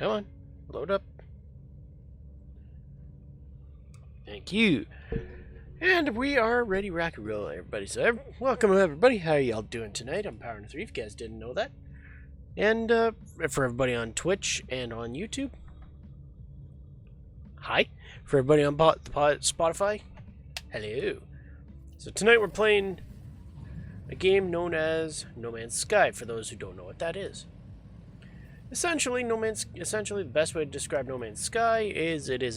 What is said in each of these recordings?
Come on, load up. Thank you. And we are ready, rock and roll, everybody. So, welcome, everybody. How are y'all doing tonight? I'm Power 3, if you guys didn't know that. And for everybody on Twitch and on YouTube, hi. For everybody on Spotify, hello. So tonight we're playing a game known as No Man's Sky. For those who don't know what that is, essentially, the best way to describe No Man's Sky is it is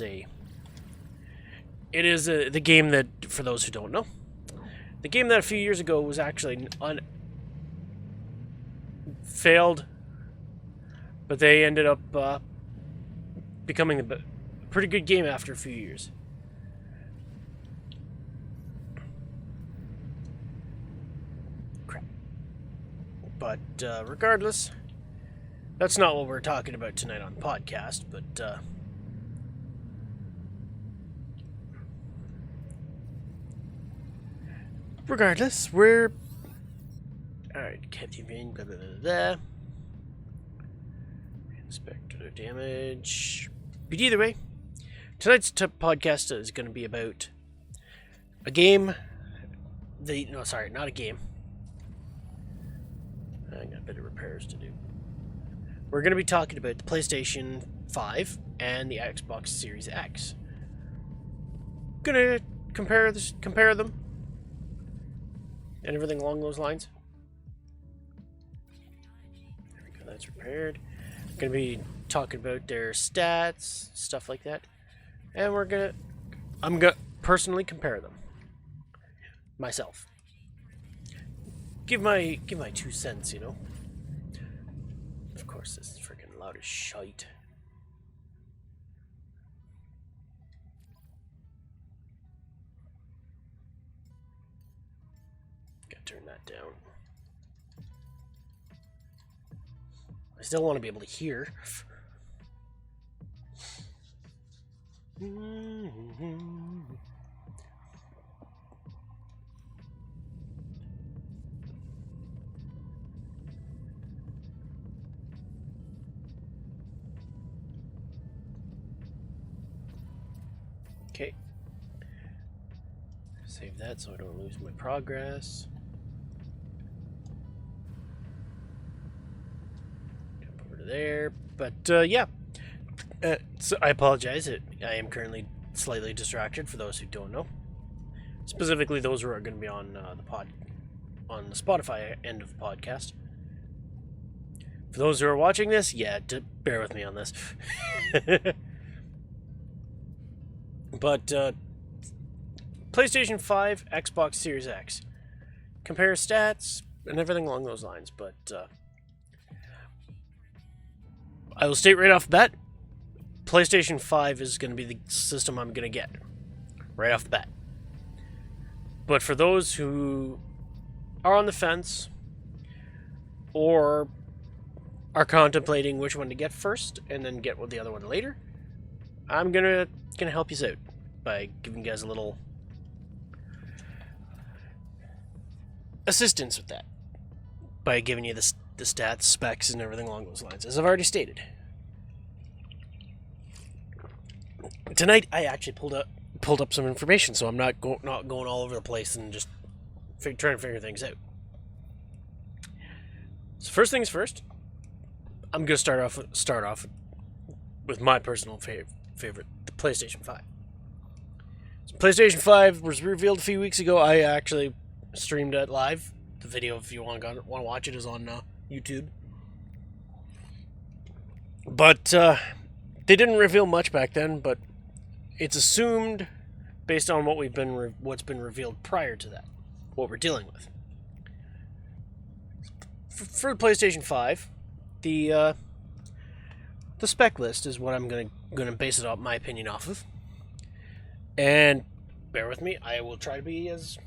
the game that, for those who don't know, the game that a few years ago was actually failed, but they ended up becoming a pretty good game after a few years. Crap. But regardless, that's not what we're talking about tonight on the podcast, but regardless, we're... Alright, captive in, blah, blah, blah, blah. Inspect their damage. But either way, tonight's podcast is going to be about a game. No, sorry, not a game. I got a bit of repairs to do. We're going to be talking about the PlayStation 5 and the Xbox Series X. Gonna compare them, and everything along those lines. There we go, that's repaired. Gonna be talking about their stats, stuff like that. And I'm gonna personally compare them. Myself. Give my 2 cents, you know. Of course, this is freaking loud as shite. Turn that down. I still want to be able to hear. Okay. Save that so I don't lose my progress. There, but yeah, so I apologize. I am currently slightly distracted. For those who don't know, specifically those who are going to be on the Spotify end of the podcast. For those who are watching this, yeah, bear with me on this. But PlayStation 5, Xbox Series X, compare stats and everything along those lines, but. I will state right off the bat, PlayStation 5 is going to be the system I'm going to get. Right off the bat. But for those who are on the fence, or are contemplating which one to get first, and then get the other one later, I'm gonna help you out by giving you guys a little assistance with that. By giving you the stats, specs, and everything along those lines, as I've already stated. Tonight, I actually pulled up some information, so I'm not going all over the place and just trying to figure things out. So first things first, I'm gonna start off with my personal favorite, the PlayStation 5. So PlayStation 5 was revealed a few weeks ago. I actually streamed it live. The video, if you want to watch it, is on YouTube. But they didn't reveal much back then, but it's assumed, based on what's been revealed prior to that, what we're dealing with. For the PlayStation 5, the spec list is what I'm gonna base it off my opinion off of. And bear with me, I will try to be as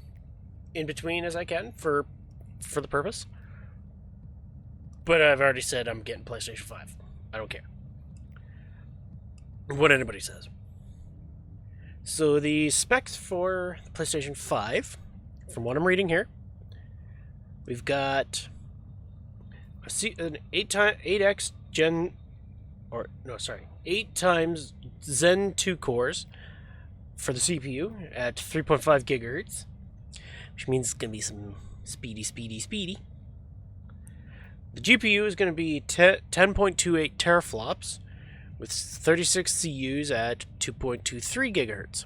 in between as I can for the purpose. But I've already said I'm getting PlayStation 5. I don't care what anybody says. So the specs for the PlayStation 5, from what I'm reading here, we've got an 8x Gen or no, sorry, 8 times Zen 2 cores for the CPU at 3.5 gigahertz, which means it's going to be some speedy. The GPU is going to be 10.28 teraflops with 36 CUs at 2.23 gigahertz.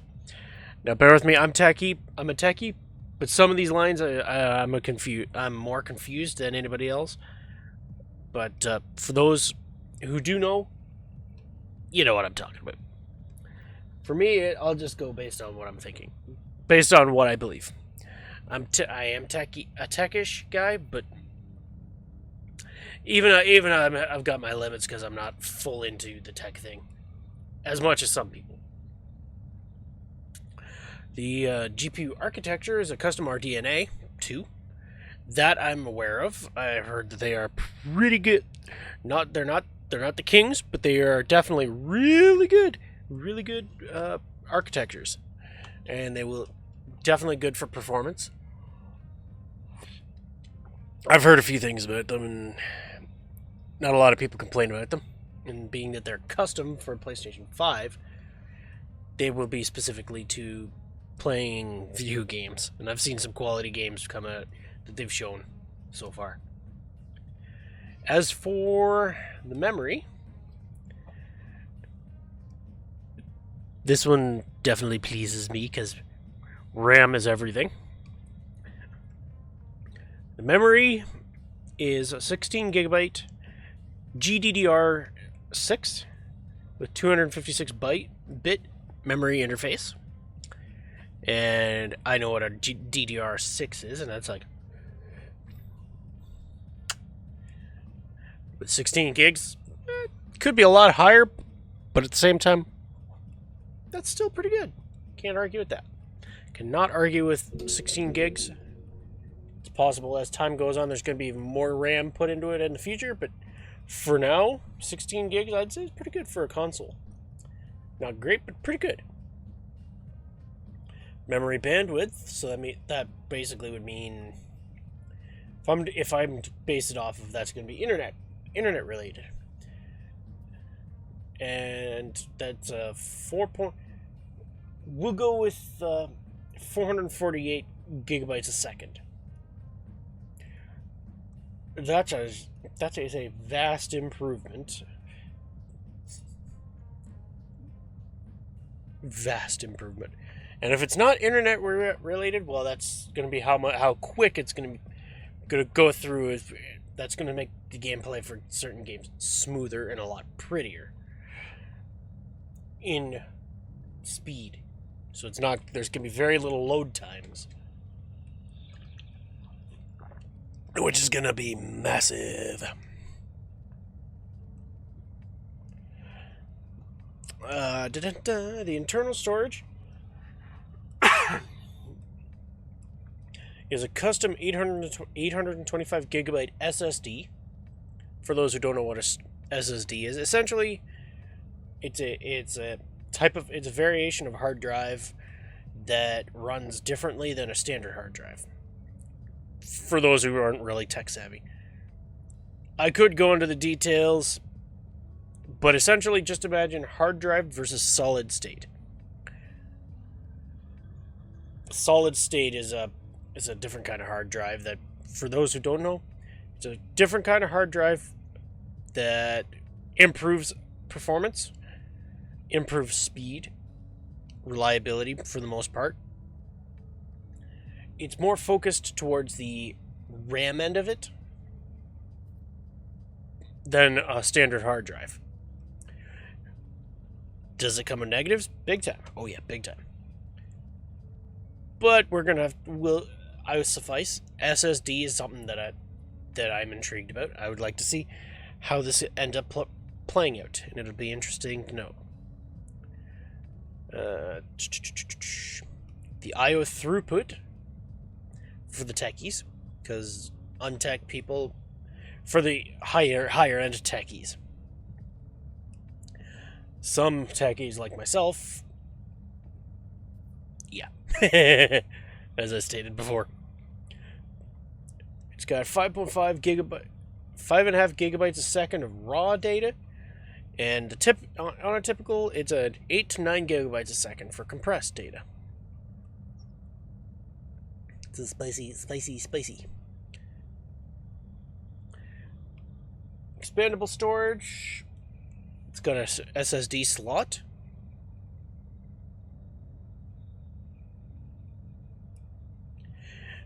Now, bear with me. I'm a techie, but some of these lines I'm more confused than anybody else. But for those who do know, you know what I'm talking about. For me, I'll just go based on what I'm thinking, based on what I believe. I am a techish guy, but even I've got my limits because I'm not full into the tech thing as much as some people. The GPU architecture is a custom RDNA 2 that I'm aware of. I've heard that they are pretty good. They're not the kings, but they are definitely really good architectures, and they will definitely good for performance. I've heard a few things about them, and not a lot of people complain about them. And being that they're custom for PlayStation 5, they will be specifically to playing video games. And I've seen some quality games come out that they've shown so far. As for the memory, this one definitely pleases me because RAM is everything. The memory is a 16 gigabyte GDDR6 with 256 bit memory interface. And I know what a DDR6 is, and that's like with 16 gigs, could be a lot higher, but at the same time, that's still pretty good. Can't argue with that. Cannot argue with 16 gigs. It's possible as time goes on, there's going to be even more RAM put into it in the future, but for now, 16 gigs, I'd say is pretty good for a console. Not great, but pretty good. Memory bandwidth, so that basically would mean if I'm to base it off of, that's going to be internet related, and that's we'll go with 448 gigabytes a second. That is a vast improvement. And if it's not internet related, well, that's going to be how quick it's going to go through. That's going to make the gameplay for certain games smoother and a lot prettier in speed. So there's going to be very little load times, which is going to be massive. The internal storage is a custom 825 gigabyte SSD. For those who don't know what a SSD is, essentially, it's a variation of hard drive that runs differently than a standard hard drive. For those who aren't really tech savvy, I could go into the details, but essentially, just imagine hard drive versus solid state. Solid state is a different kind of hard drive that, for those who don't know, it's a different kind of hard drive that improves performance, improves speed, reliability for the most part. It's more focused towards the RAM end of it than a standard hard drive. Does it come with negatives? Big time. Oh yeah, big time. But we're gonna I will suffice. SSD is something that I'm intrigued about. I would like to see how this ends up playing out, and it'll be interesting to know. The I/O throughput for the techies, because untech people, for the higher end techies. Some techies like myself, yeah, as I stated before, it's got 5.5 gigabytes a second of raw data, And on a typical, it's an 8 to 9 gigabytes a second for compressed data. It's a spicy. Expandable storage. It's got a SSD slot.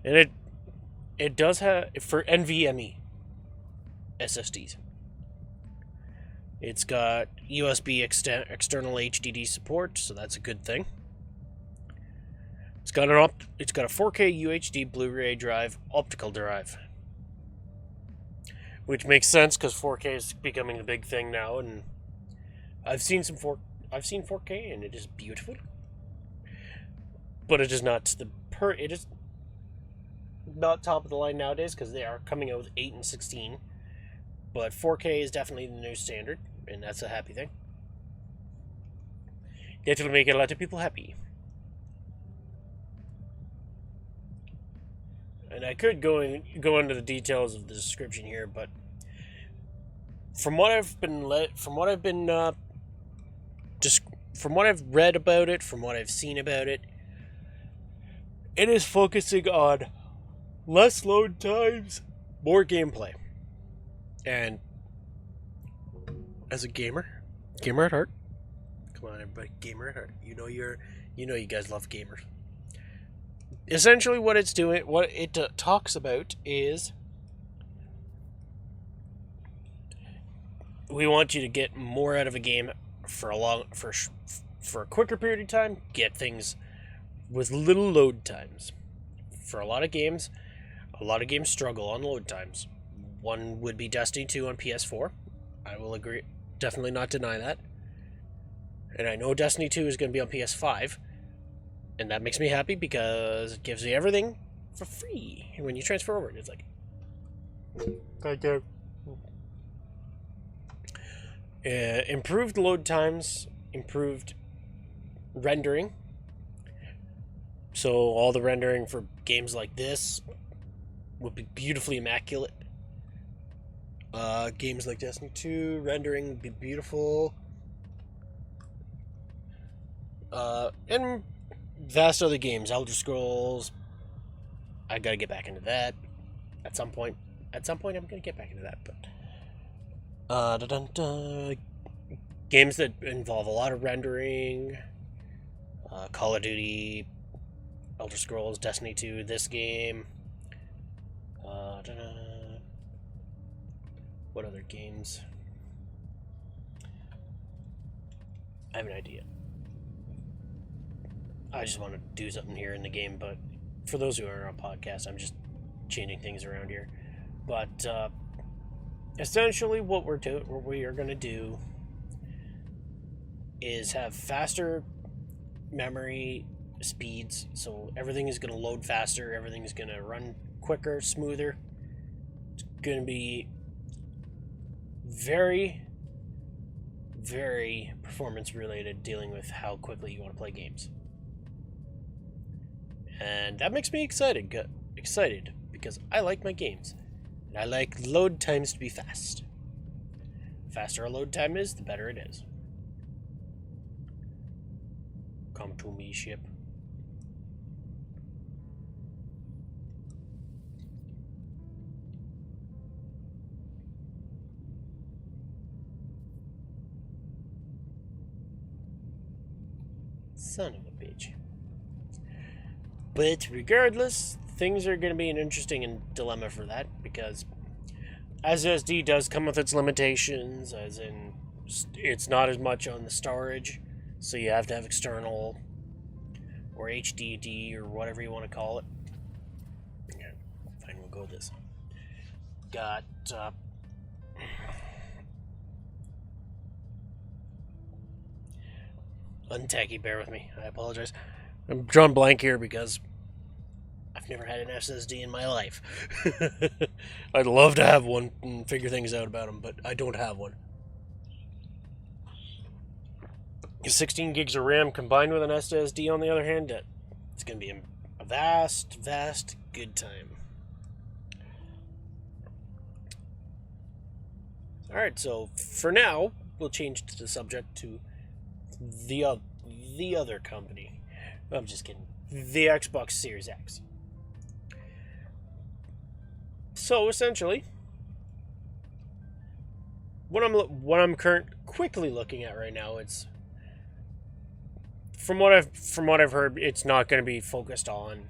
And it does have for NVMe SSDs. It's got USB external HDD support, so that's a good thing. It's got a 4K UHD Blu-ray drive, optical drive, which makes sense because 4K is becoming the big thing now, and I've seen 4K and it is beautiful, but it is not it is not top of the line nowadays because they are coming out with 8 and 16. But 4K is definitely the new standard, and that's a happy thing. That will make a lot of people happy. And I could go into the details of the description here, but from what I've read about it, from what I've seen about it, it is focusing on less load times, more gameplay. And as a gamer at heart, come on everybody, gamer at heart. You know you guys love gamers. Essentially what it's doing, what it talks about is we want you to get more out of a game for a quicker period of time, get things with little load times. For a lot of games struggle on load times. One would be Destiny 2 on PS4. I will agree, definitely not deny that. And I know Destiny 2 is going to be on PS5. And that makes me happy because it gives me everything for free. And when you transfer over, it's like, thank you. Improved load times, improved rendering. So all the rendering for games like this would be beautifully immaculate. Games like Destiny 2, rendering would be beautiful. And vast other games, Elder Scrolls. I gotta get back into that at some point. At some point, I'm gonna get back into that. But games that involve a lot of rendering. Call of Duty, Elder Scrolls, Destiny 2, this game. What other games? I have an idea. I just want to do something here in the game, but for those who are on podcast, I'm just changing things around here. But essentially, what we are going to do is have faster memory speeds, so everything is going to load faster, everything is going to run quicker, smoother. It's going to be very, very performance related, dealing with how quickly you want to play games. And that makes me excited because I like my games. And I like load times to be fast. The faster a load time is, the better it is. Come to me, ship. Son of a bitch. But regardless, things are going to be an interesting dilemma for that, because SSD does come with its limitations, as in it's not as much on the storage, so you have to have external or HDD or whatever you want to call it. Yeah, fine, we'll go with this. Got untacky, bear with me. I apologize. I'm drawing blank here because I've never had an SSD in my life. I'd love to have one and figure things out about them, but I don't have one. 16 gigs of RAM combined with an SSD, on the other hand, it's going to be a vast, vast good time. Alright, so for now, we'll change the subject to the other company. I'm just kidding. The Xbox Series X. So essentially, what I'm quickly looking at right now, it's from what I've heard, it's not going to be focused on.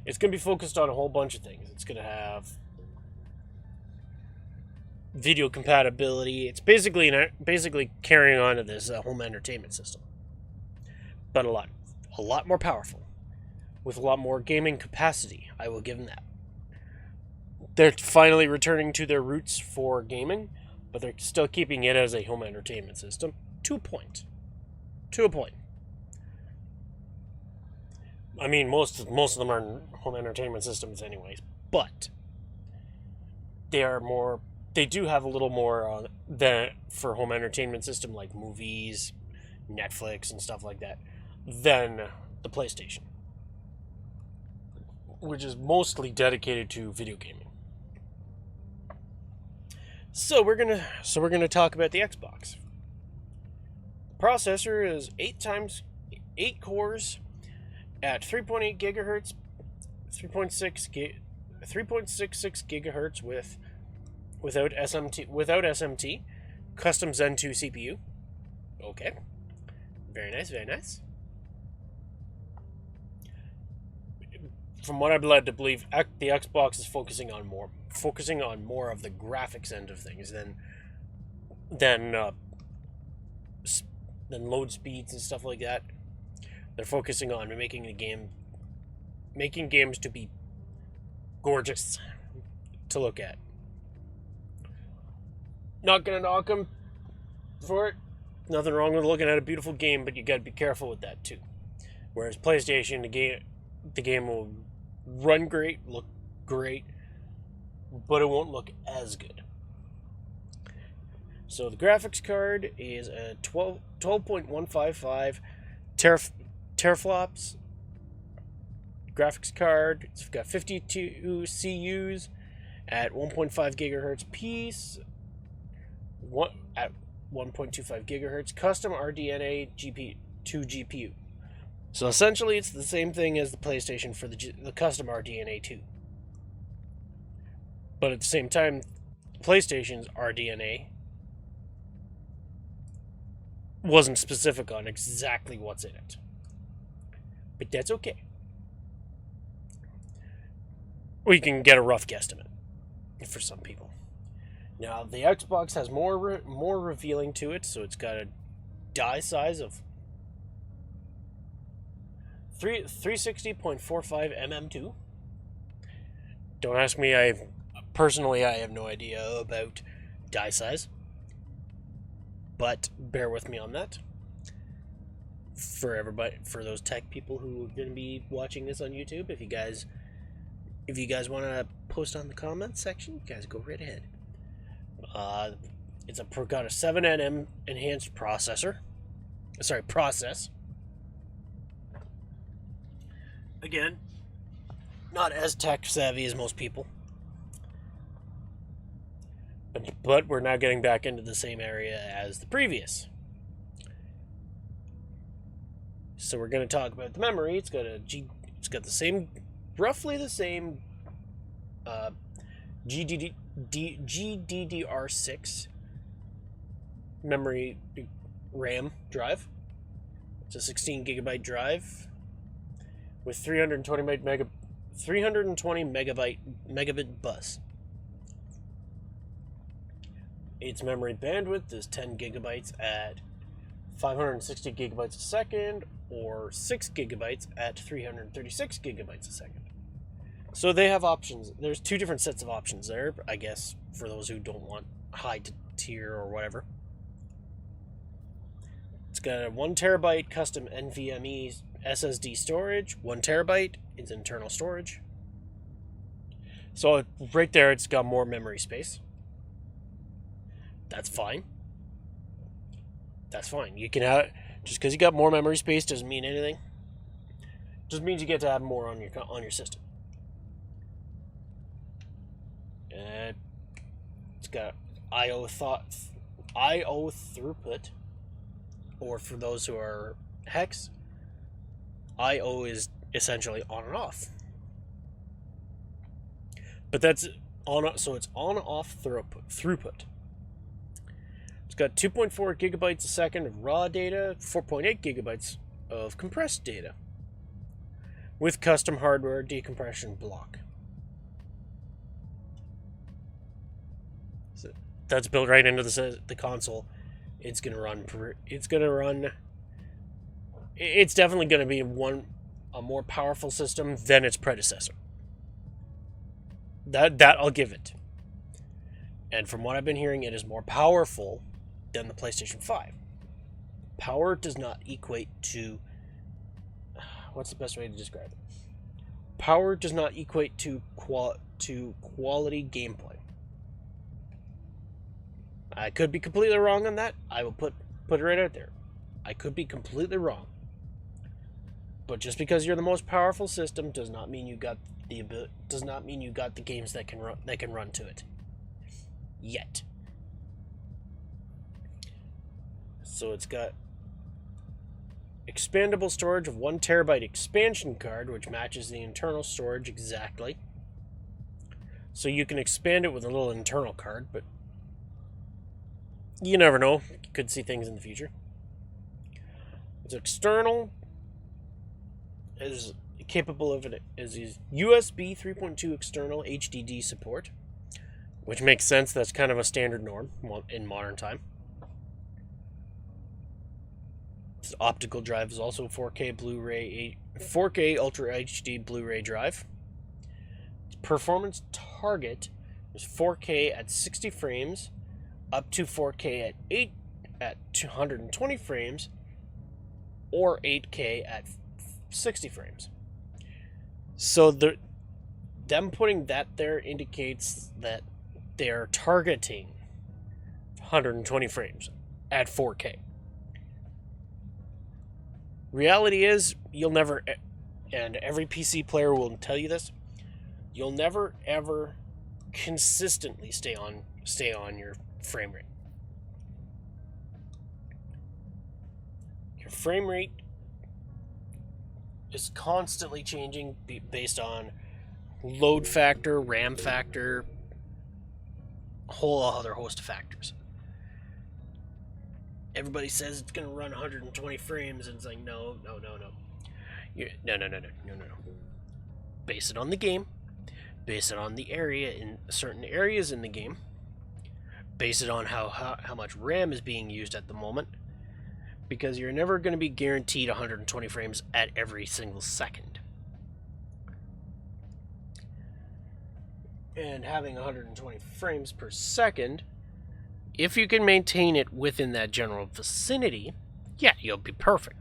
It's going to be focused on a whole bunch of things. It's going to have video compatibility. It's basically carrying on to this home entertainment system, but a lot more powerful, with a lot more gaming capacity. I will give them that. They're finally returning to their roots for gaming, but they're still keeping it as a home entertainment system to a point. I mean, most of them are home entertainment systems, anyways. But they do have a little more than for home entertainment system, like movies, Netflix, and stuff like that, than the PlayStation, which is mostly dedicated to video gaming. So we're gonna talk about the Xbox. The processor is 8 cores at 3.8 gigahertz, 3.66 gigahertz without SMT, custom Zen 2 CPU. Okay, very nice. From what I'm led to believe, the Xbox is focusing on more of the graphics end of things than load speeds and stuff like that. They're focusing on making games to be gorgeous to look at. Not gonna knock them for it. Nothing wrong with looking at a beautiful game, but you gotta be careful with that too. Whereas PlayStation, the game will run great, look great, but it won't look as good. So the graphics card is a 12.155 teraflops graphics card. It's got 52 CUs at 1.5 gigahertz piece, at 1.25 gigahertz, custom RDNA GPU. So essentially, it's the same thing as the PlayStation for the custom RDNA 2. But at the same time, PlayStation's RDNA wasn't specific on exactly what's in it. But that's okay. We can get a rough guesstimate for some people. Now, the Xbox has more revealing to it, so it's got a die size of 360.45 mm2. Don't ask me, I have no idea about die size, but bear with me on that. For everybody, for those tech people who are going to be watching this on YouTube, if you guys want to post on the comments section, you guys go right ahead. It's got a 7nm enhanced process. Again, not as tech savvy as most people. But we're now getting back into the same area as the previous. So we're going to talk about the memory. It's got roughly the same GDDR6 memory RAM drive. It's a 16 gigabyte drive with 320 megabit bus. Its memory bandwidth is 10 gigabytes at 560 gigabytes a second, or 6 gigabytes at 336 gigabytes a second. So they have options. There's two different sets of options there, I guess, for those who don't want high tier or whatever. It's got a 1 terabyte custom NVMe SSD storage. 1 terabyte is internal storage. So right there, it's got more memory space. That's fine. You can have, just because you got more memory space doesn't mean anything. Just means you get to have more on your system. It's got IO I/O throughput, or for those who are hex, I/O is essentially on and off. But that's on, so it's on/off throughput. It's got 2.4 gigabytes a second of raw data, 4.8 gigabytes of compressed data, with custom hardware decompression block. So that's built right into the console. It's gonna run. It's definitely gonna be a more powerful system than its predecessor. That I'll give it. And from what I've been hearing, it is more powerful than the PlayStation 5. Power does not equate to... What's the best way to describe it? Power does not equate to quality gameplay. I could be completely wrong on that. I will put it right out there. I could be completely wrong. But just because you're the most powerful system does not mean you got the games that can run to it. Yet. So it's got expandable storage of 1 terabyte expansion card, which matches the internal storage exactly. So you can expand it with a little internal card, but you never know. You could see things in the future. It's external. Is capable of it is USB 3.2 external HDD support, which makes sense. That's kind of a standard norm in modern time. This optical drive is also 4K Ultra HD Blu-ray drive. Its performance target is 4K at 60 frames, up to 4K at 220 frames, or 8K at 60 frames. So them putting that there indicates that they're targeting 120 frames at 4K. Reality is, you'll never, and every PC player will tell you this, you'll never ever consistently stay on your frame rate. Your frame rate is constantly changing based on load factor, RAM factor, a whole other host of factors. Everybody says it's going to run 120 frames, and it's like, no. No. Base it on the game. Base it on the area, in certain areas in the game. Base it on how much RAM is being used at the moment. Because you're never going to be guaranteed 120 frames at every single second. And having 120 frames per second, if you can maintain it within that general vicinity, yeah, you'll be perfect.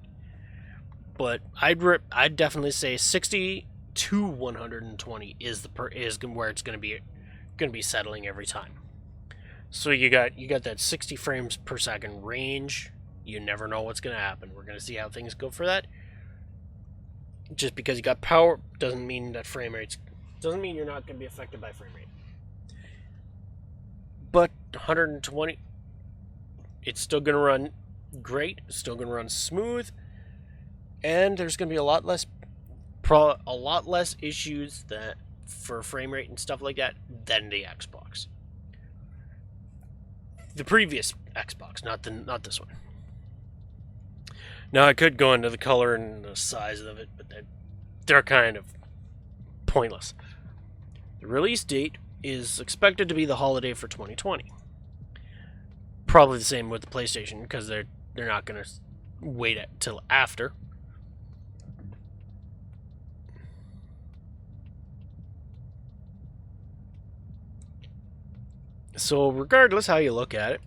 But I'd definitely say 60 to 120 is where it's going to be settling every time. So you got that 60 frames per second range. You never know what's going to happen. We're going to see how things go for that. Just because you got power doesn't mean that doesn't mean you're not going to be affected by frame rate. But 120, it's still going to run great. It's still going to run smooth, and there's going to be a lot less issues that for frame rate and stuff like that than the Xbox. The previous Xbox, not this one. Now I could go into the color and the size of it, but they're kind of pointless. The release date is expected to be the holiday for 2020. Probably the same with the PlayStation, because they're not going to wait till after. So regardless how you look at it,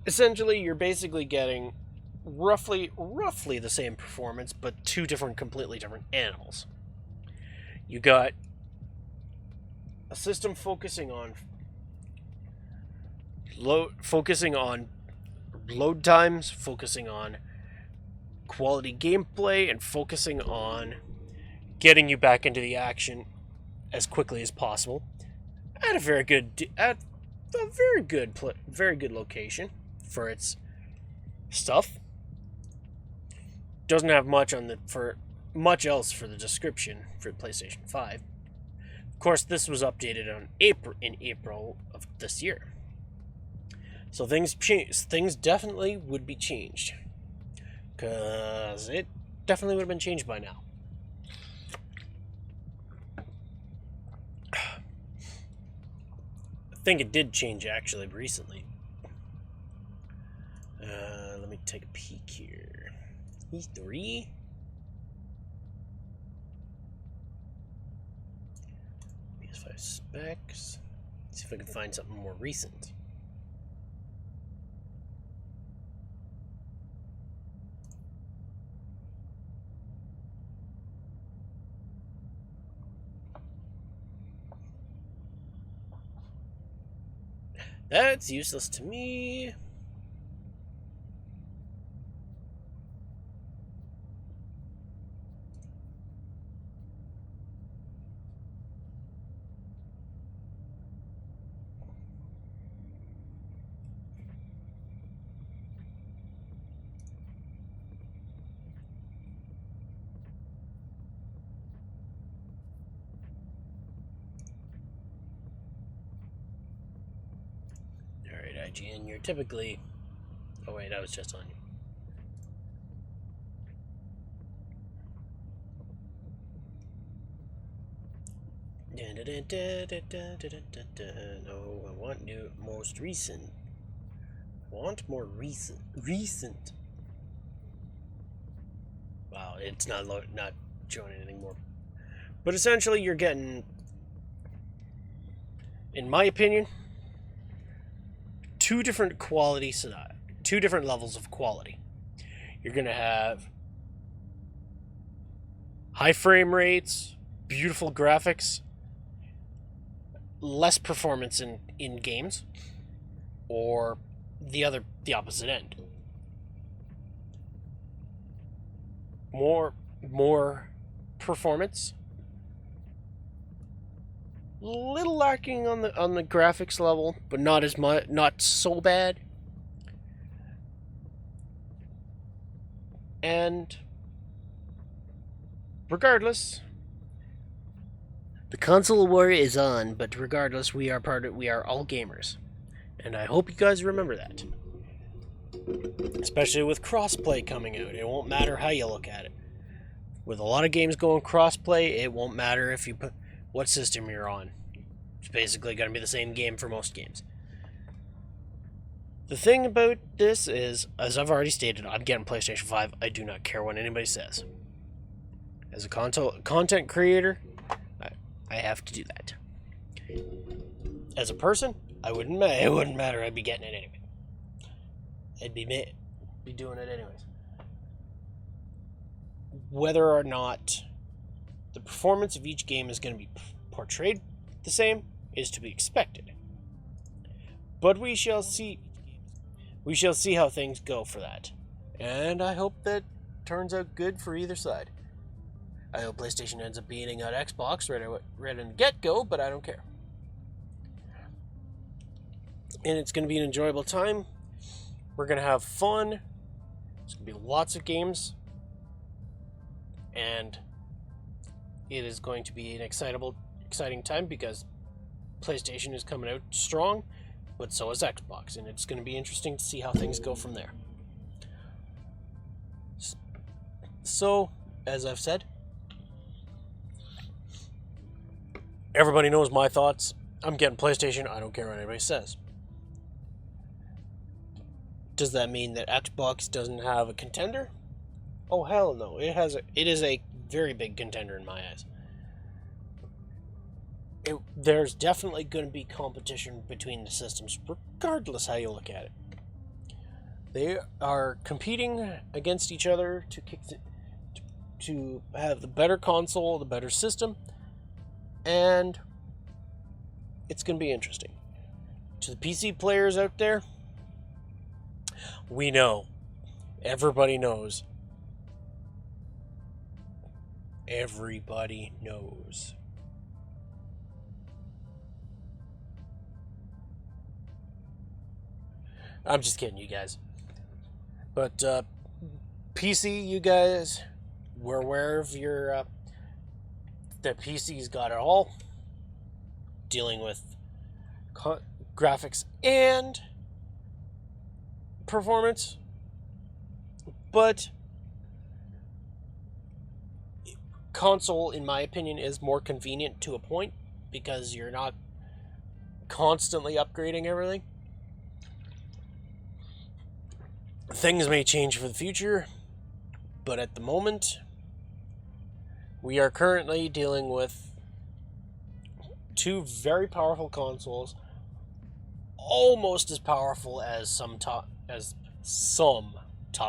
essentially you're basically getting roughly the same performance, but two completely different animals. You got a system focusing on load times, focusing on quality gameplay, and focusing on getting you back into the action as quickly as possible at a very good location for its stuff. Doesn't have much else for the description for PlayStation 5. Of course, this was updated in April of this year. So things definitely would be changed. Because it definitely would have been changed by now. I think it did change actually recently. Let me take a peek here. E3? PS5 specs. Let's see if I can find something more recent. That's useless to me. IGN, you're typically... Oh wait, I was just on you. No, I want most recent. Want more recent. Recent. Wow, it's not showing anything more. But essentially, you're getting, in my opinion, two different levels of quality. You're going to have high frame rates, beautiful graphics, less performance in games, or the opposite end. More performance, little lacking on the graphics level, but not as much, not so bad. And regardless, the console war is on, but regardless, we are all gamers. And I hope you guys remember that. Especially with crossplay coming out. It won't matter how you look at it. With a lot of games going crossplay, it won't matter if you put what system you're on. It's basically going to be the same game for most games. The thing about this is, as I've already stated, I'm getting PlayStation 5. I do not care what anybody says. As a content creator, I have to do that. As a person, it wouldn't matter. I'd be getting it anyway. I'd be doing it anyways. Whether or not the performance of each game is going to be portrayed the same is to be expected. But we shall see. We shall see how things go for that. And I hope that turns out good for either side. I hope PlayStation ends up beating out Xbox right in the get-go, but I don't care. And it's going to be an enjoyable time. We're going to have fun. There's going to be lots of games. And it is going to be an exciting time because PlayStation is coming out strong, but so is Xbox. And it's going to be interesting to see how things go from there. So, as I've said, everybody knows my thoughts. I'm getting PlayStation. I don't care what anybody says. Does that mean that Xbox doesn't have a contender? Oh, hell no. It is a very big contender in my eyes. There's definitely going to be competition between the systems, regardless how you look at it. They are competing against each other to have the better console, the better system, and it's going to be interesting. To the PC players out there, we know. Everybody knows. Everybody knows. I'm just kidding, you guys. But PC, you guys, we're aware of your the PC's got it all, dealing with graphics and performance, but console, in my opinion, is more convenient to a point because you're not constantly upgrading everything. Things may change for the future, but at the moment, we are currently dealing with two very powerful consoles, almost as powerful as some top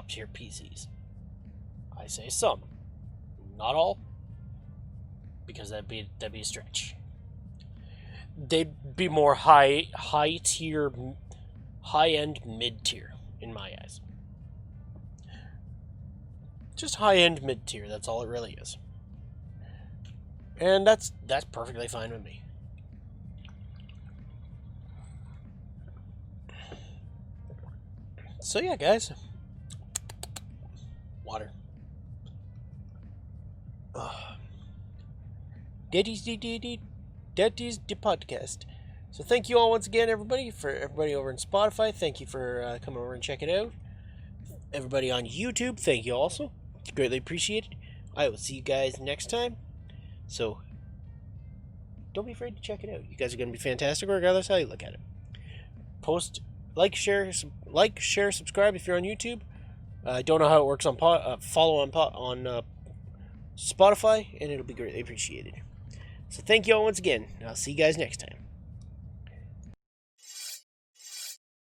tier PCs. I say some, not all, because that'd be a stretch. They'd be more high tier, high end, mid tier in my eyes. Just high end, mid tier. That's all it really is, and that's perfectly fine with me. So yeah, guys. Water. That is the podcast. So thank you all once again, everybody over in Spotify. Thank you for coming over and checking it out. Everybody on YouTube, thank you also. It's greatly appreciated. I will see you guys next time. So don't be afraid to check it out. You guys are going to be fantastic regardless how you look at it. Post, share, subscribe if you're on YouTube. I don't know how it works on follow on Spotify, and it'll be greatly appreciated. So thank you all once again. I'll see you guys next time.